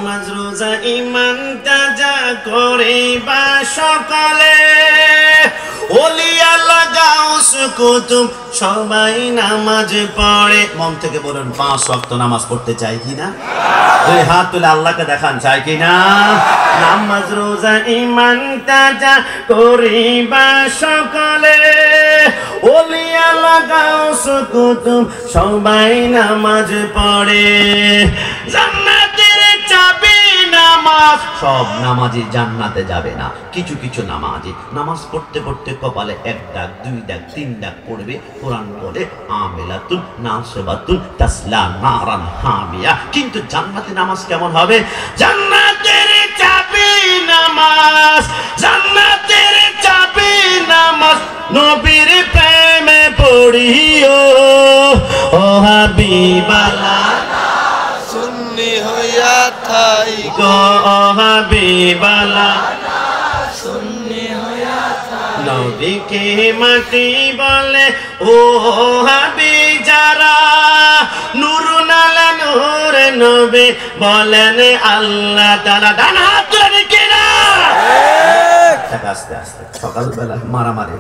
নামাজ রোজা ঈমান তাজা করিবা সকালে ওলি আল্লাহ গাউস কুতুব সবাই নামাজ পড়ে মন থেকে বলেন 5 ওয়াক্ত নামাজ পড়তে চাই কিনা দুই হাত তুলে আল্লাহকে দেখান চাই কিনা নামাজ রোজা ঈমান তাজা করিবা সকালে ওলি আল্লাহ গাউস কুতুব সবাই নামাজ পড়ে জান্নাতের চাবি নামাজ সব নামাজি জান্নাতে যাবে না কিছু কিছু নামাজি নামাজ পড়তে পড়তে কপালে 1 দাগ 2 দাগ 3 দাগ পড়বে কোরআন বলে আমিলাতুন নাসিবাতুন তাসলা নারান হামিয়া কিন্তু জান্নাতে নামাজ কেমন হবে জান্নাতের চাবি নামাজ জান্নাতের চাবি নামাজ নবীর প্রেমে পড়িও ও হাবিবাল্লাহ সুন্নি হইয়া থাই গো ও হাবিবাল্লাহ সুন্নি হইয়া থাই নবীকে মাটি বলে ও হাবি যারা নূর নালা নূর নবী বলেন আল্লাহ তাআলা ডান হাত তুলে কিনা আস্তে আস্তে সকালবেলা মারামারি